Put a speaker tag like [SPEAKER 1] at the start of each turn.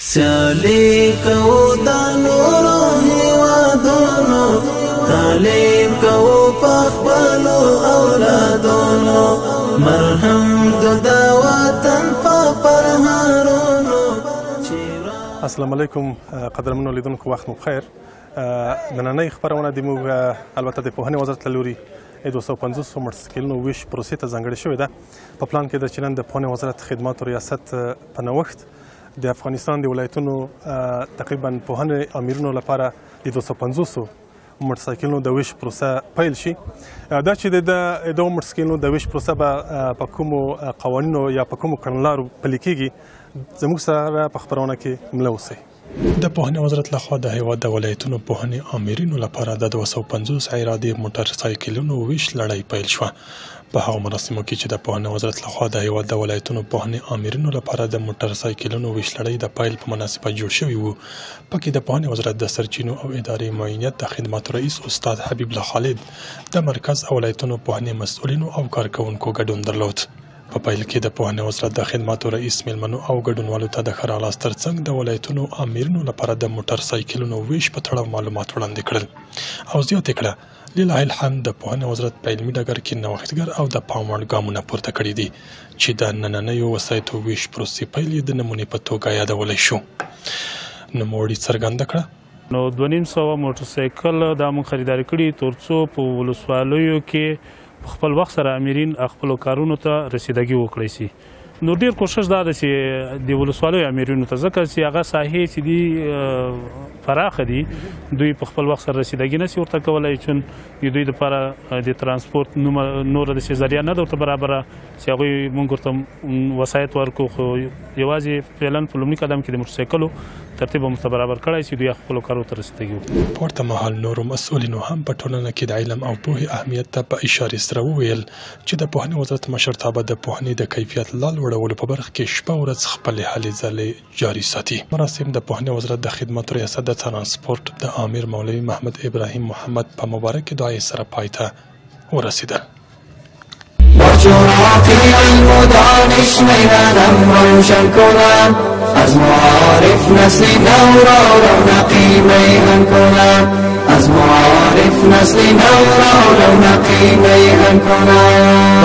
[SPEAKER 1] سیالی کو دا نورو هیوادونو تعلیم کو پخبلو اولادونو مرهم دا وطن پرهارونو.
[SPEAKER 2] السلام علیکم قدرمنو لیدونکو، وخت مو بخیر. نننۍ خپرونه د موږ البته د پوهنې وزارت له لوري 250 مټرسایکلونو ویش پروسې ته ځانګړې شوې ده. په پلان کې ده چې نن د پوهنې وزارت خدماتو ریاست په نوښت د افغانستان د ولایتونو تقریبا پوهنې امیرونو لپاره د 250 مټرسایکلونو د ویش پروسه پیل شي. دا چې د دغو مټرسایکلونو د ویش پروسه به په کومو قوانینو یا په کومو کړنلارو پلي کیږي، زموږ سره په خپرونه کې مله اوسئ. د پوهنې وزارت لخوا د هیواد د ولایتونو پوهنې آمرینو لپاره د 250 عراده موټرسایکلونو ویش لړۍ پیل شوه. په هغو مراسمو کې چې د پوهنې وزارت لخوا د هیواد د ولایتونو پوهنې آمرینو لپاره د موټرسایکلونو ویش لړۍ د پیل په مناسبت جوړ شوی و، پکې د پوهنې وزارت د سرچینو او ادارې معینیت د خدماتو رئیس استاد حبیب الله خالد، د مرکز او ولایتونو پوهنې مسؤلینو او کارکوونکو ګډون درلود. په پیل کې د پوهنې وزارت د خدماتو رئیس میلمنو او ګډونوالو ته د ښه راغلاست ترڅنګ د ولایتونو آمرینو لپاره د موټرسایکلونو ویش په تړاو معلومات وړاندې کړل او زیاته کړه لله الحمد د پوهنې وزارت په علمي ډګر کې نوښتګر او د پام وړ ګامونه پورته کړي دي چې د نننیو وسایطو ویش پروسې پیل یې د نمونې په توګه یادولی شو. نوموړي څرګنده کړه
[SPEAKER 3] نو 2500 موټرسایکل دا موږ خریداري کړي تر څو په ولسوالیو کې خپل وخت سره امرین خپل کارونو ته رسیدګي وکړي سي. نو ډیر کوشش دا ده چې د ولسوالیو امرینو ته ځکه چې هغه ساحې چې دي پراخه دي، دوی په خپل وخت سره رسیدګي نشي ورته کولی، چون دوی دپاره د ترانسپورت نوره داسې ذریعه نه ده ورته برابره چې هغوی موږ ورته وسایط ورکړو. خو یوازې فعلا په لومړي قدم کې د موټرسایکلو ترتیب به ورته برابر کړی چې دوی خپلو کارو ته رسیدګي وکړي.
[SPEAKER 2] په ورته مهال نورو مسؤلینو هم په ټولنه کې د علم او پوهې اهمیت ته په اشارې سره وویل چې د پوهنې وزارت مشرتابه د پوهنې د کیفیت لا لوړولو په برخه کې شپه ورځ خپلې هلې ځلې جاري ساتي. مراسم د پوهنې وزارت د خدماتو ریاست د ترانسپورت د امیر مولوي محمد ابراهیم محمد په مبارک دعای سره پای ته ورسیدل.
[SPEAKER 1] علم و دانش میدانم روشن کنم، از معارف نسل نو را رونقی میهن کنم، از معارف نسل نو را رونقی میهن کنم.